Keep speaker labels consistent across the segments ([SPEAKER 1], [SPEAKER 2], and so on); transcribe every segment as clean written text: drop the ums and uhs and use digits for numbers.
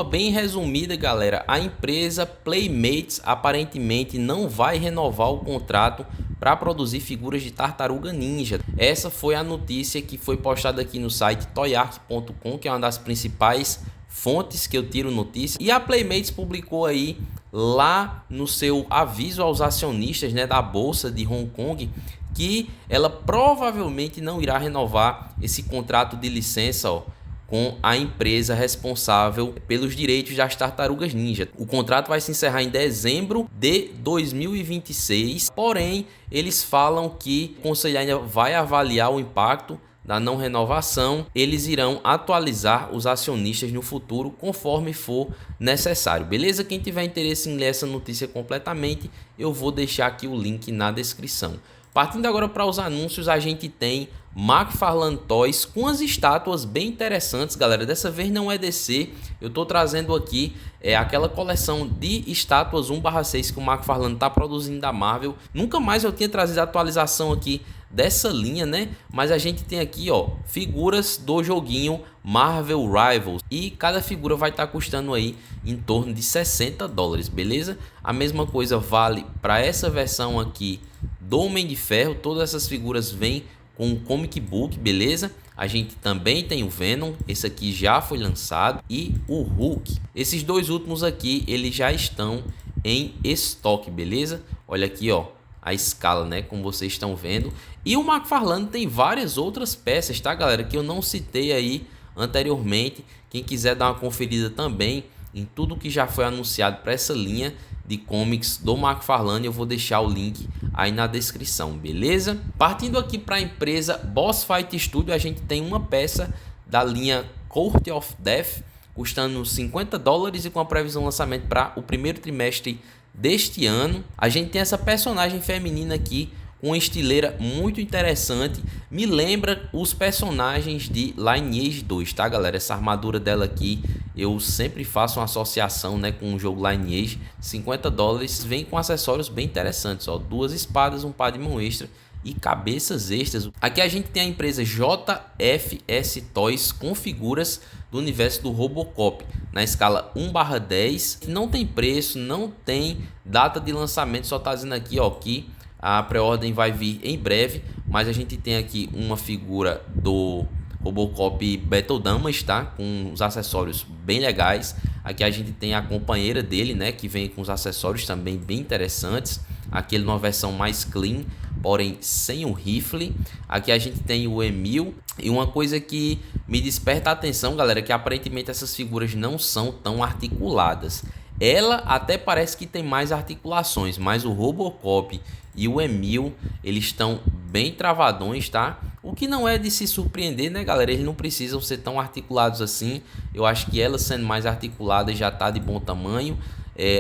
[SPEAKER 1] Bem resumida, galera, a empresa Playmates aparentemente não vai renovar o contrato para produzir figuras de Tartaruga Ninja. Essa foi a notícia que foi postada aqui no site toyark.com, que é uma das principais fontes que eu tiro notícias. E a Playmates publicou aí lá no seu aviso aos acionistas, né, da bolsa de Hong Kong, que ela provavelmente não irá renovar esse contrato de licença, com a empresa responsável pelos direitos das Tartarugas Ninja. O contrato vai se encerrar em dezembro de 2026, porém eles falam que o conselho ainda vai avaliar o impacto da não renovação. Eles irão atualizar os acionistas no futuro conforme for necessário, beleza? Quem tiver interesse em ler essa notícia completamente, eu vou deixar aqui o link na descrição. Partindo agora para os anúncios, a gente tem McFarlane Toys com as estátuas bem interessantes, galera. Dessa vez não é DC, eu estou trazendo aqui aquela coleção de estátuas 1/6 que o McFarlane está produzindo da Marvel. Nunca mais eu tinha trazido a atualização aqui dessa linha, né? Mas a gente tem aqui, ó, figuras do joguinho Marvel Rivals e cada figura vai estar custando aí em torno de $60, beleza? A mesma coisa vale para essa versão aqui do Homem de Ferro. Todas essas figuras vêm com o comic book, beleza? A gente também tem o Venom, esse aqui já foi lançado, e o Hulk. Esses dois últimos aqui, eles já estão em estoque, beleza? Olha aqui, ó, a escala, né, como vocês estão vendo. E o McFarlane tem várias outras peças, tá, galera, que eu não citei aí anteriormente. Quem quiser dar uma conferida também em tudo que já foi anunciado para essa linha de comics do McFarlane, eu vou deixar o link aí na descrição, beleza? Partindo aqui para a empresa Boss Fight Studio, a gente tem uma peça da linha Court of Death custando $50 e com a previsão de lançamento para o primeiro trimestre deste ano. A gente tem essa personagem feminina aqui com uma estileira muito interessante, me lembra os personagens de Lineage 2, tá, galera? Essa armadura dela aqui, eu sempre faço uma associação, né, com o jogo Lineage. $50, vem com acessórios bem interessantes, ó, 2 espadas, um par de mão extra e cabeças extras. Aqui a gente tem a empresa JFS Toys com figuras do universo do Robocop na escala 1/10, não tem preço, não tem data de lançamento, só tá dizendo aqui, ó, que a pré-ordem vai vir em breve. Mas a gente tem aqui uma figura do Robocop Battle Damage, tá? Com os acessórios bem legais. Aqui a gente tem a companheira dele, né? Que vem com os acessórios também bem interessantes. Aqui numa versão mais clean, porém sem o rifle. Aqui a gente tem o Emil. E uma coisa que me desperta a atenção, galera, que aparentemente essas figuras não são tão articuladas. Ela até parece que tem mais articulações, mas o Robocop e o Emil, eles estão bem travadões, tá? O que não é de se surpreender, né, galera? Eles não precisam ser tão articulados assim. Eu acho que ela sendo mais articulada já tá de bom tamanho.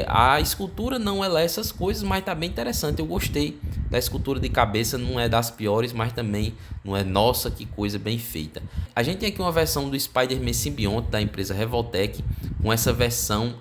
[SPEAKER 1] A escultura não é lá essas coisas, mas tá bem interessante. Eu gostei da escultura de cabeça, não é das piores, mas também não é, nossa, que coisa bem feita. A gente tem aqui uma versão do Spider-Man Symbionte da empresa Revoltech, com essa versão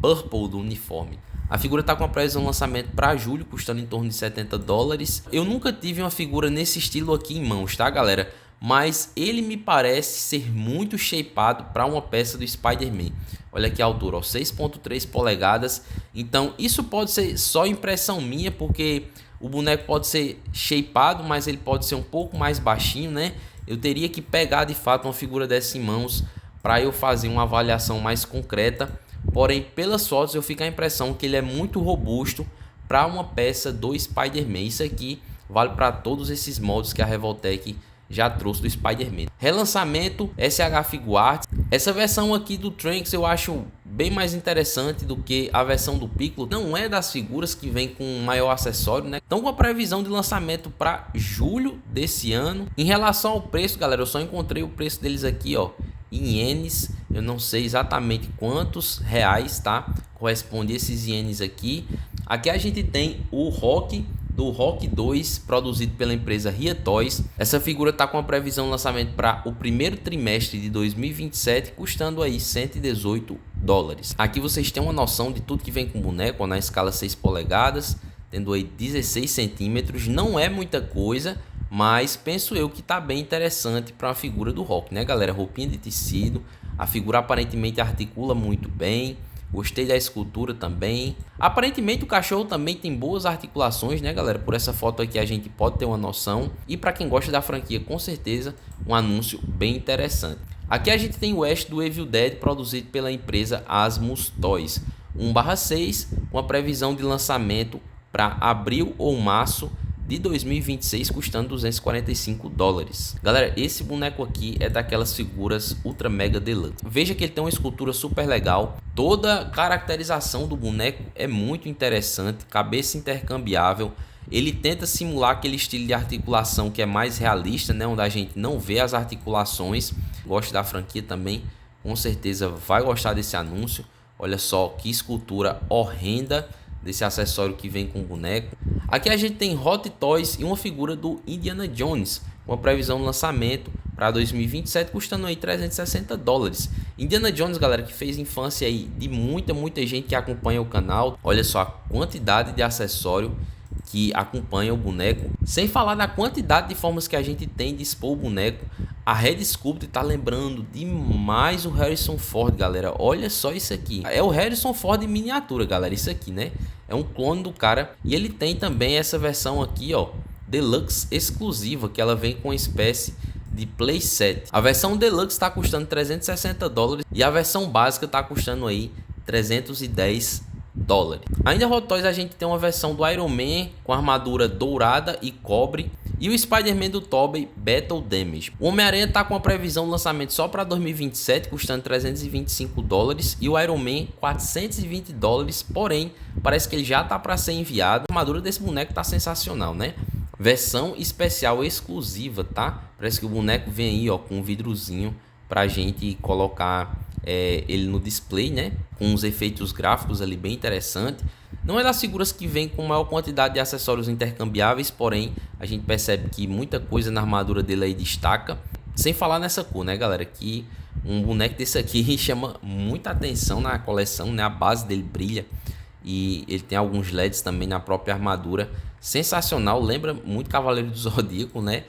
[SPEAKER 1] Purple do uniforme. A figura está com a previsão de lançamento para julho, custando em torno de $70. Eu nunca tive uma figura nesse estilo aqui em mãos, tá, galera? Mas ele me parece ser muito shapeado para uma peça do Spider-Man. Olha aqui a altura, 6.3 polegadas. Então isso pode ser só impressão minha, porque o boneco pode ser shapeado, mas ele pode ser um pouco mais baixinho, né? Eu teria que pegar de fato uma figura dessa em mãos para eu fazer uma avaliação mais concreta. Porém, pelas fotos eu fico a impressão que ele é muito robusto para uma peça do Spider-Man. Isso aqui vale para todos esses moldes que a Revoltech já trouxe do Spider-Man. Relançamento SH Figuarts. Essa versão aqui do Trunks eu acho bem mais interessante do que a versão do Piccolo. Não é das figuras que vem com maior acessório, né? Então com a previsão de lançamento para julho desse ano. Em relação ao preço, galera, eu só encontrei o preço deles aqui, ó, em ienes. Eu não sei exatamente quantos reais, tá? Corresponde esses ienes aqui. Aqui a gente tem o Rock do Rock 2, produzido pela empresa Ria Toys. Essa figura está com a previsão de lançamento para o primeiro trimestre de 2027, custando aí $118. Aqui vocês têm uma noção de tudo que vem com o boneco, ó, na escala 6 polegadas, tendo aí 16 centímetros. Não é muita coisa, mas penso eu que tá bem interessante para uma figura do Rock, né, galera? Roupinha de tecido, A figura aparentemente articula muito bem. Gostei da escultura também. Aparentemente o cachorro também tem boas articulações, né, galera? Por essa foto aqui a gente pode ter uma noção. E para quem gosta da franquia, com certeza, um anúncio bem interessante. Aqui a gente tem o Ash do Evil Dead, produzido pela empresa Asmus Toys. 1/6, uma previsão de lançamento para abril ou março de 2026, custando 245 dólares. Galera, esse boneco aqui é daquelas figuras ultra mega deluxe. Veja que ele tem uma escultura super legal. Toda a caracterização do boneco é muito interessante, cabeça intercambiável. Ele tenta simular aquele estilo de articulação que é mais realista, né, onde a gente não vê as articulações. Gosto da franquia também, com certeza vai gostar desse anúncio. Olha só que escultura horrenda desse acessório que vem com o boneco. Aqui a gente tem Hot Toys e uma figura do Indiana Jones, uma previsão de lançamento para 2027, custando aí 360 dólares. Indiana Jones, galera, que fez infância aí de muita gente que acompanha o canal. Olha só a quantidade de acessório que acompanha o boneco, sem falar da quantidade de formas que a gente tem de expor o boneco. A Red Sculpt tá lembrando demais o Harrison Ford, galera. Olha só isso aqui. É o Harrison Ford em miniatura, galera. Isso aqui, né? É um clone do cara. E ele tem também essa versão aqui, ó, Deluxe exclusiva, que ela vem com uma espécie de playset. A versão Deluxe está custando 360 dólares e a versão básica está custando aí 310 dólares. Ainda Hot Toys a gente tem uma versão do Iron Man com armadura dourada e cobre, e o Spider-Man do Tobey Battle Damage. O Homem-Aranha tá com a previsão de lançamento só para 2027, custando 325 dólares, e o Iron Man 420 dólares, porém parece que ele já tá para ser enviado. A armadura desse boneco tá sensacional, né? Versão especial exclusiva, tá? Parece que o boneco vem aí, ó, com um vidrozinho pra gente colocar ele no display, né? Com uns efeitos gráficos ali bem interessante. Não é das figuras que vem com maior quantidade de acessórios intercambiáveis, porém a gente percebe que muita coisa na armadura dele aí destaca. Sem falar nessa cor, né, galera? Que um boneco desse aqui chama muita atenção na coleção, né? A base dele brilha e ele tem alguns LEDs também na própria armadura. Sensacional, lembra muito Cavaleiro do Zodíaco, né?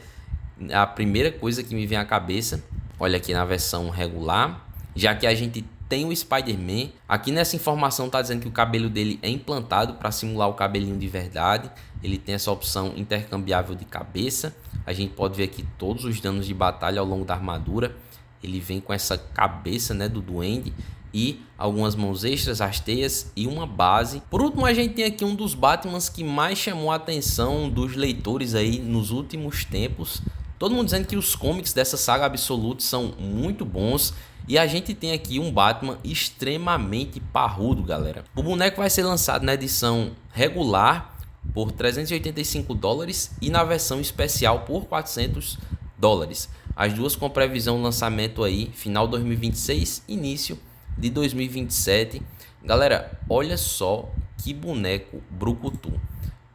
[SPEAKER 1] A primeira coisa que me vem à cabeça. Olha aqui na versão regular, já que a gente tem o Spider-Man. Aqui nessa informação tá dizendo que o cabelo dele é implantado para simular o cabelinho de verdade. Ele tem essa opção intercambiável de cabeça. A gente pode ver aqui todos os danos de batalha ao longo da armadura. Ele vem com essa cabeça, né, do duende e algumas mãos extras, as teias e uma base. Por último, a gente tem aqui um dos Batmans que mais chamou a atenção dos leitores aí nos últimos tempos. Todo mundo dizendo que os comics dessa saga Absolute são muito bons. E a gente tem aqui um Batman extremamente parrudo, galera. O boneco vai ser lançado na edição regular por 385 dólares e na versão especial por 400 dólares. As duas com previsão de lançamento aí, final 2026, início de 2027. Galera, olha só que boneco brucutu.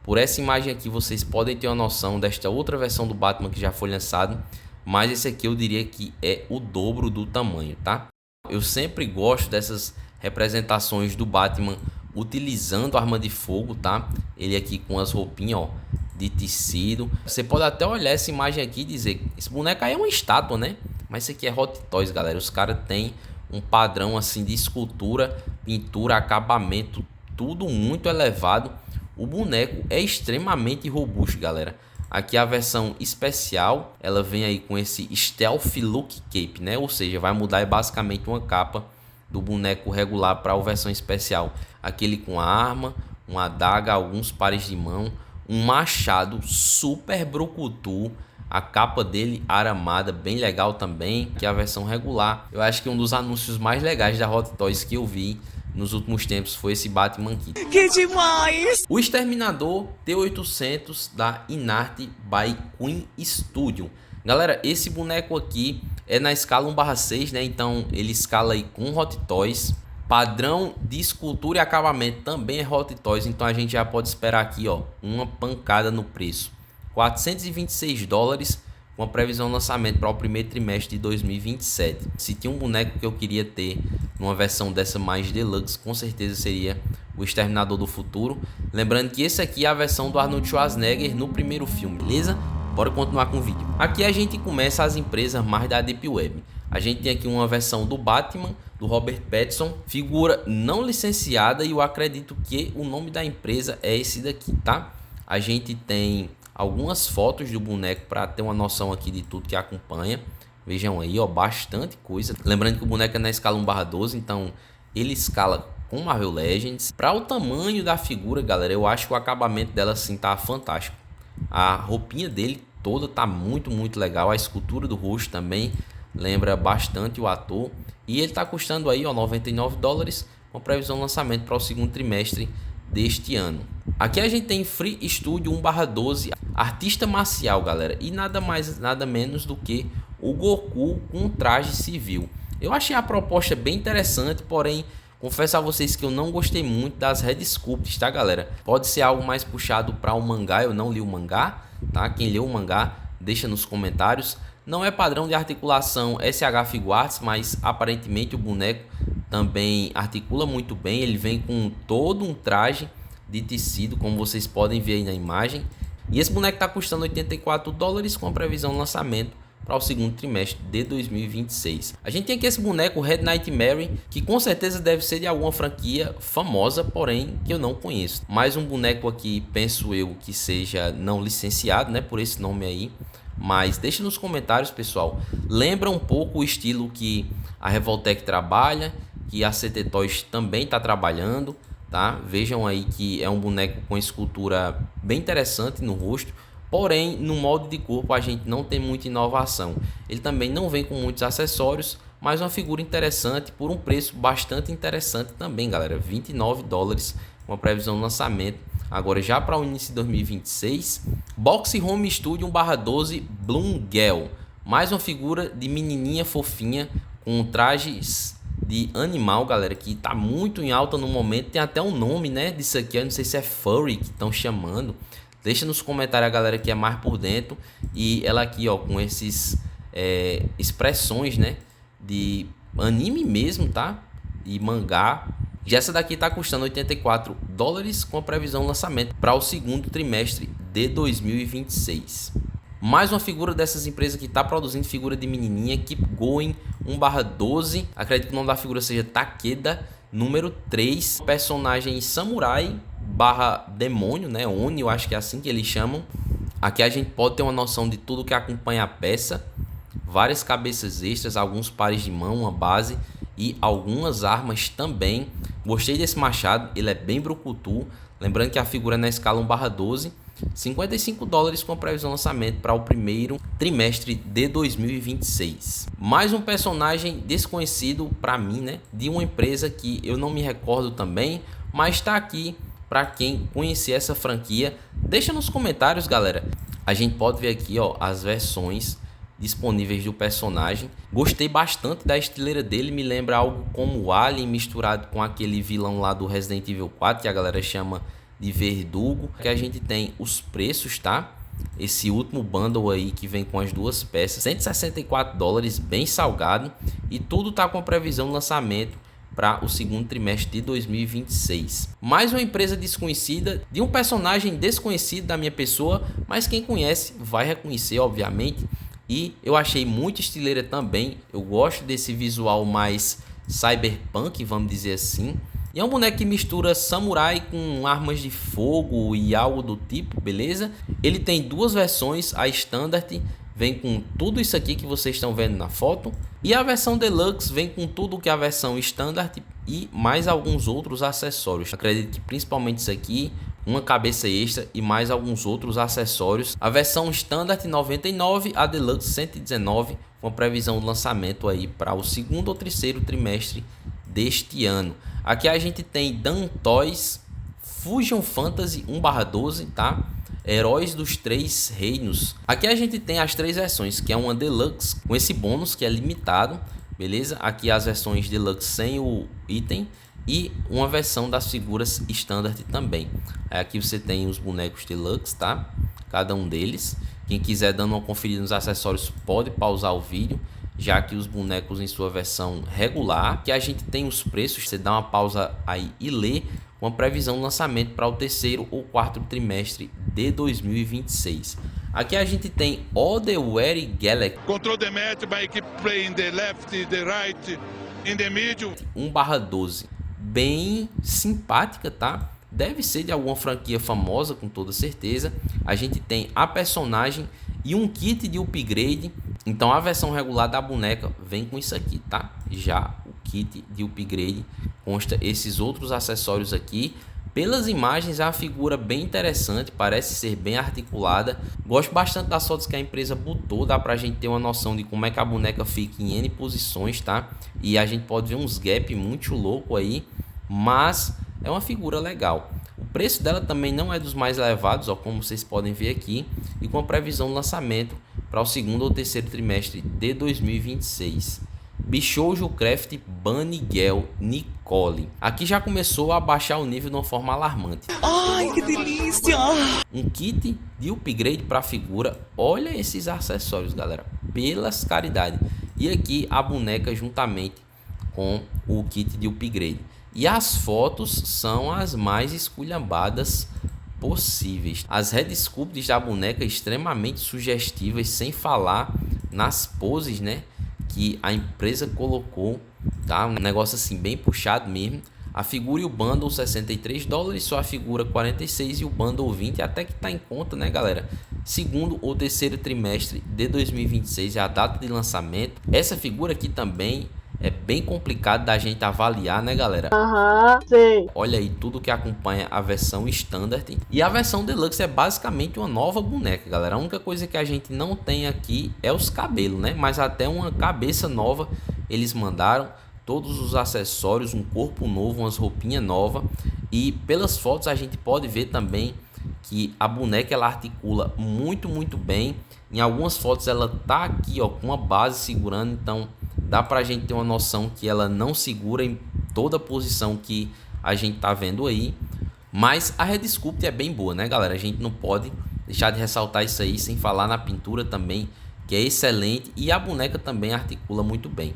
[SPEAKER 1] Por essa imagem aqui vocês podem ter uma noção desta outra versão do Batman que já foi lançado, mas esse aqui eu diria que é o dobro do tamanho, tá? Eu sempre gosto dessas representações do Batman utilizando arma de fogo, tá? Ele aqui com as roupinhas, ó, de tecido. Você pode até olhar essa imagem aqui e dizer, esse boneco aí é uma estátua, né? Mas isso aqui é Hot Toys, galera. Os caras têm um padrão assim de escultura, pintura, acabamento, tudo muito elevado. O boneco é extremamente robusto, galera. Aqui a versão especial, ela vem aí com esse Stealth Look Cape, né? Ou seja, vai mudar basicamente uma capa do boneco regular para a versão especial. Aquele com a arma, uma adaga, alguns pares de mão, um machado super brucutu. A capa dele aramada, bem legal também, que é a versão regular. Eu acho que um dos anúncios mais legais da Hot Toys que eu vi nos últimos tempos foi esse Batman aqui. Que demais! O Exterminador T-800 da Inart by Queen Studio. Galera, esse boneco aqui é na escala 1/6, né? Então ele escala aí com Hot Toys. Padrão de escultura e acabamento também é Hot Toys. Então a gente já pode esperar aqui, ó, uma pancada no preço. 426 dólares, com a previsão de lançamento para o primeiro trimestre de 2027. Se tinha um boneco que eu queria ter numa versão dessa mais deluxe, com certeza seria o Exterminador do Futuro. Lembrando que esse aqui é a versão do Arnold Schwarzenegger no primeiro filme, beleza? Bora continuar com o vídeo. Aqui a gente começa as empresas mais da Deep Web. A gente tem aqui uma versão do Batman, do Robert Pattinson, figura não licenciada, e eu acredito que o nome da empresa é esse daqui, tá? A gente tem algumas fotos do boneco para ter uma noção aqui de tudo que acompanha. Vejam aí, ó, bastante coisa. Lembrando que o boneco é na escala 1/12, então ele escala com Marvel Legends. Para o tamanho da figura, galera, eu acho que o acabamento dela assim tá fantástico. A roupinha dele toda tá muito legal. A escultura do rosto também lembra bastante o ator. E ele tá custando aí, ó, $99, com previsão de lançamento para o segundo trimestre deste ano. Aqui a gente tem Free Studio 1/12, artista marcial, galera, e nada mais nada menos do que o Goku com traje civil. Eu achei a proposta bem interessante, porém confesso a vocês que eu não gostei muito das Red Sculpts, tá, galera? Pode ser algo mais puxado para o mangá, eu não li o mangá, tá? Quem leu o mangá, deixa nos comentários. Não é padrão de articulação SH Figuarts, mas aparentemente o boneco também articula muito bem. Ele vem com todo um traje de tecido, como vocês podem ver aí na imagem. E esse boneco está custando $84 com a previsão de lançamento para o segundo trimestre de 2026. A gente tem aqui esse boneco Red Nightmare, que com certeza deve ser de alguma franquia famosa, porém que eu não conheço. Mais um boneco aqui, penso eu que seja não licenciado, né, por esse nome aí. Mas deixe nos comentários, pessoal. Lembra um pouco o estilo que a Revoltech trabalha, que a CT Toys também está trabalhando, tá? Vejam aí que é um boneco com escultura bem interessante no rosto. Porém, no modo de corpo a gente não tem muita inovação. Ele também não vem com muitos acessórios, mas uma figura interessante por um preço bastante interessante também, galera. $29, com a previsão de lançamento agora já para o início de 2026. Box Home Studio 1/12 Bloom Girl. Mais uma figura de menininha fofinha com trajes de animal, galera, que tá muito em alta no momento. Tem até um nome, né, disso aqui, eu não sei se é furry que estão chamando. Deixa nos comentários a galera que é mais por dentro. E ela aqui, ó, com esses expressões, né, de anime mesmo, tá? E mangá. E essa daqui tá custando $84 com a previsão de lançamento para o segundo trimestre de 2026. Mais uma figura dessas empresas que está produzindo figura de menininha, Keep Going 1/12. Acredito que o nome da figura seja Takeda, número 3. Personagem samurai barra demônio, né? Oni, eu acho que é assim que eles chamam. Aqui a gente pode ter uma noção de tudo que acompanha a peça. Várias cabeças extras, alguns pares de mão, uma base e algumas armas também. Gostei desse machado, ele é bem brucutu. Lembrando que a figura é na escala 1/12. $55 com a previsão de lançamento para o primeiro trimestre de 2026. Mais um personagem desconhecido para mim, né? De uma empresa que eu não me recordo também, mas está aqui para quem conhecer essa franquia. Deixa nos comentários, galera. A gente pode ver aqui, ó, as versões disponíveis do personagem. Gostei bastante da estileira dele, me lembra algo como o Alien misturado com aquele vilão lá do Resident Evil 4 que a galera chama de Verdugo. Que a gente tem os preços, tá? Esse último bundle aí que vem com as duas peças, $164, bem salgado, e tudo tá com previsão de lançamento para o segundo trimestre de 2026. Mais uma empresa desconhecida de um personagem desconhecido da minha pessoa, mas quem conhece vai reconhecer, obviamente. E eu achei muito estileira também. Eu gosto desse visual mais cyberpunk, vamos dizer assim. E é um boneco que mistura samurai com armas de fogo e algo do tipo, beleza? Ele tem duas versões, a Standard vem com tudo isso aqui que vocês estão vendo na foto. E a versão Deluxe vem com tudo que a versão Standard e mais alguns outros acessórios. Acredito que principalmente isso aqui, uma cabeça extra e mais alguns outros acessórios. A versão Standard $99, a Deluxe $119, com previsão de lançamento aí para o segundo ou terceiro trimestre deste ano. Aqui a gente tem Dan Toys Fusion Fantasy 1/12, tá? Heróis dos Três Reinos. Aqui a gente tem as três versões, que é uma Deluxe com esse bônus que é limitado, beleza? Aqui as versões Deluxe sem o item e uma versão das figuras Standard também. Aqui você tem os bonecos Deluxe, tá? Cada um deles. Quem quiser dando uma conferida nos acessórios pode pausar o vídeo, já que os bonecos em sua versão regular, que a gente tem os preços, você dá uma pausa aí e lê uma previsão de lançamento para o terceiro ou quarto trimestre de 2026. Aqui a gente tem All the Way Galaxy.
[SPEAKER 2] Control the match by keep playing the left, the right, in the middle.
[SPEAKER 1] 1/12. Bem simpática, tá? Deve ser de alguma franquia famosa, com toda certeza. A gente tem a personagem e um kit de upgrade. Então a versão regular da boneca vem com isso aqui, tá? Já o kit de upgrade consta esses outros acessórios aqui. Pelas imagens é uma figura bem interessante, parece ser bem articulada. Gosto bastante das fotos que a empresa botou, dá pra gente ter uma noção de como é que a boneca fica em N posições, tá? E a gente pode ver uns gaps muito louco aí, mas é uma figura legal. O preço dela também não é dos mais elevados, ó, como vocês podem ver aqui, e com a previsão de lançamento para o segundo ou terceiro trimestre de 2026. Bishoujo Craft Bunny Girl Nicole. Aqui já começou a baixar o nível de uma forma alarmante.
[SPEAKER 3] Ai, que delícia!
[SPEAKER 1] Um kit de upgrade para a figura. Olha esses acessórios, galera, pelas caridades. E aqui a boneca juntamente com o kit de upgrade. E as fotos são as mais esculhambadas possíveis. As head sculpts da boneca extremamente sugestivas, sem falar nas poses, né, que a empresa colocou, tá? Um negócio assim bem puxado mesmo. A figura e o bundle $63, só a figura 46 e o bundle 20, até que tá em conta, né, galera? Segundo ou terceiro trimestre de 2026 é a data de lançamento. Essa figura aqui também é bem complicado da gente avaliar, né, galera?
[SPEAKER 3] Sim.
[SPEAKER 1] Olha aí tudo que acompanha a versão Standard. E a versão Deluxe é basicamente uma nova boneca, galera. A única coisa que a gente não tem aqui é os cabelos, né? Mas até uma cabeça nova eles mandaram. Todos os acessórios, um corpo novo, umas roupinhas novas. E pelas fotos a gente pode ver também que a boneca ela articula muito bem. Em algumas fotos ela tá aqui, ó, com uma base segurando, então dá pra gente ter uma noção que ela não segura em toda a posição que a gente tá vendo aí. Mas a Head Sculpt é bem boa, né, galera? A gente não pode deixar de ressaltar isso aí, sem falar na pintura também, que é excelente, e a boneca também articula muito bem.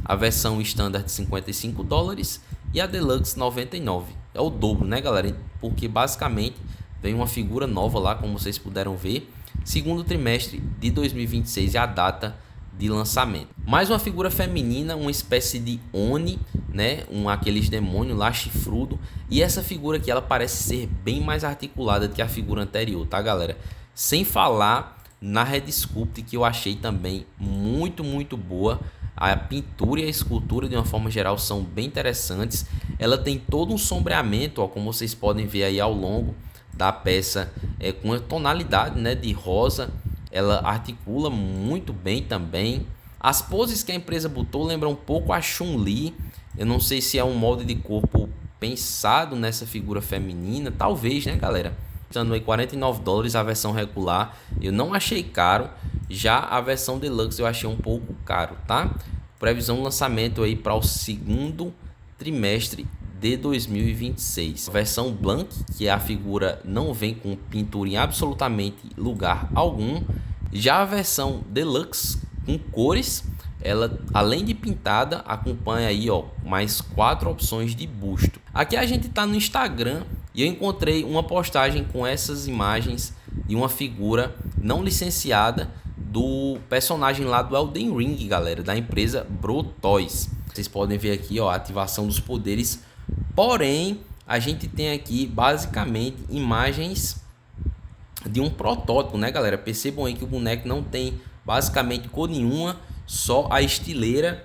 [SPEAKER 1] A versão Standard $55 e a Deluxe 99. É o dobro, né, galera? Porque basicamente vem uma figura nova lá, como vocês puderam ver. Segundo trimestre de 2026 é a data de lançamento. Mais uma figura feminina, uma espécie de Oni, né? Aqueles demônios lá chifrudo. E essa figura aqui ela parece ser bem mais articulada que a figura anterior, tá, galera? Sem falar na Head Sculpt, que eu achei também muito boa. A pintura e a escultura de uma forma geral são bem interessantes. Ela tem todo um sombreamento, ó, como vocês podem ver aí ao longo da peça, com a tonalidade, né, de rosa. Ela articula muito bem também. As poses que a empresa botou lembram um pouco a Chun-Li. Eu não sei se é um molde de corpo pensado nessa figura feminina, talvez, né, galera? Custando aí $49 a versão regular, eu não achei caro. Já a versão Deluxe eu achei um pouco caro, tá? Previsão de lançamento aí para o segundo trimestre de 2026. A versão Blank, que a figura não vem com pintura em absolutamente lugar algum. Já a versão Deluxe com cores, ela além de pintada acompanha aí, ó, mais 4 opções de busto. Aqui a gente tá no Instagram e eu encontrei uma postagem com essas imagens de uma figura não licenciada do personagem lá do Elden Ring, galera, da empresa Bro Toys. Vocês podem ver aqui, ó, a ativação dos poderes. Porém, a gente tem aqui basicamente imagens de um protótipo, né, galera? Percebam aí que o boneco não tem basicamente cor nenhuma, só a estileira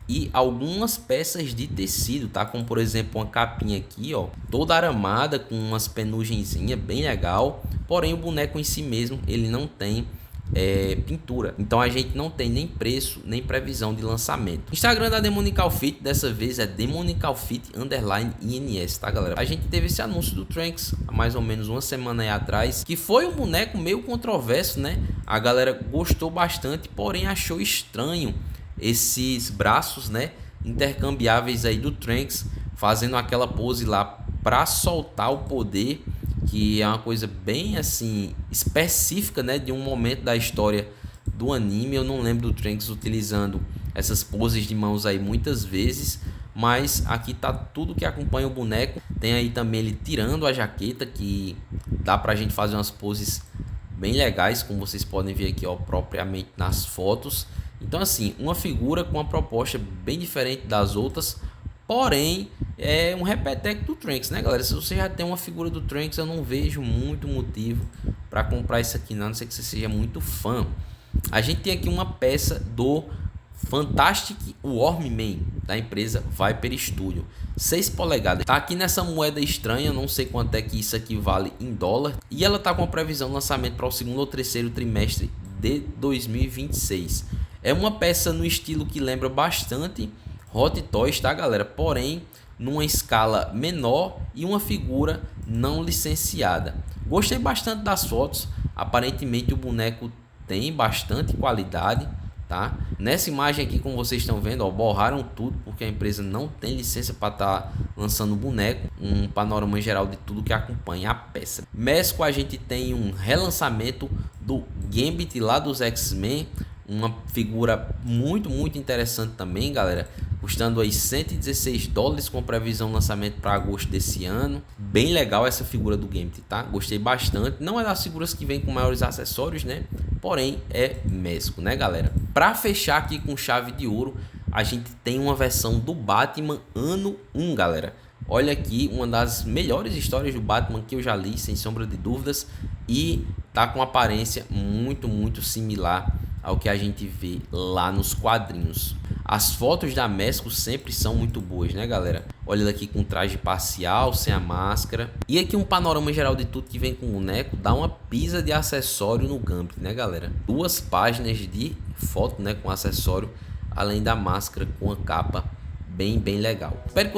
[SPEAKER 1] e algumas peças de tecido, tá? Como por exemplo uma capinha aqui, ó, toda aramada com umas penugenzinhas, bem legal. Porém, o boneco em si mesmo ele não tem pintura, então a gente não tem nem preço nem previsão de lançamento. Instagram da Demonical Fit dessa vez é DemonicalFit_INS, tá, galera? A gente teve esse anúncio do Trunks há mais ou menos uma semana aí atrás, que foi um boneco meio controverso, né? A galera gostou bastante, porém achou estranho esses braços, né, intercambiáveis aí do Trunks, fazendo aquela pose lá para soltar o poder, que é uma coisa bem assim específica, né, de um momento da história do anime. Eu não lembro do Trunks utilizando essas poses de mãos aí muitas vezes, mas aqui tá tudo que acompanha o boneco. Tem aí também ele tirando a jaqueta, que dá pra gente fazer umas poses bem legais, como vocês podem ver aqui, ó, propriamente nas fotos. Então assim, uma figura com uma proposta bem diferente das outras, porém é um repeteco do Trunks, né, galera? Se você já tem uma figura do Trunks, eu não vejo muito motivo para comprar isso aqui, não, a não ser que você seja muito fã. A gente tem aqui uma peça do Fantastic Workman da empresa Viper Studio, 6 polegadas. Tá aqui nessa moeda estranha, não sei quanto é que isso aqui vale em dólar, e ela tá com a previsão de lançamento para o segundo ou terceiro trimestre de 2026. É uma peça no estilo que lembra bastante Hot Toys, tá, galera? Porém, numa escala menor e uma figura não licenciada. Gostei bastante das fotos. Aparentemente o boneco tem bastante qualidade, tá? Nessa imagem aqui, como vocês estão vendo, ó, borraram tudo porque a empresa não tem licença para estar lançando o boneco. Um panorama geral de tudo que acompanha a peça. Mesco, a gente tem um relançamento do Gambit lá dos X-Men, uma figura muito interessante também, galera, custando aí 116 dólares, com previsão de lançamento para agosto desse ano. Bem legal essa figura do Gambit, tá? Gostei bastante. Não é das figuras que vem com maiores acessórios, né? Porém é mesco, né, galera? Para fechar aqui com chave de ouro, a gente tem uma versão do Batman ano 1, galera. Olha aqui, uma das melhores histórias do Batman que eu já li, sem sombra de dúvidas, e tá com aparência muito similar ao que a gente vê lá nos quadrinhos. As fotos da Mesco sempre são muito boas, né, galera? Olha aqui com traje parcial, sem a máscara. E aqui um panorama geral de tudo que vem com o boneco. Dá uma pisa de acessório no Gambit, né, galera? 2 páginas de foto, né, com acessório, além da máscara com a capa bem legal. Espero que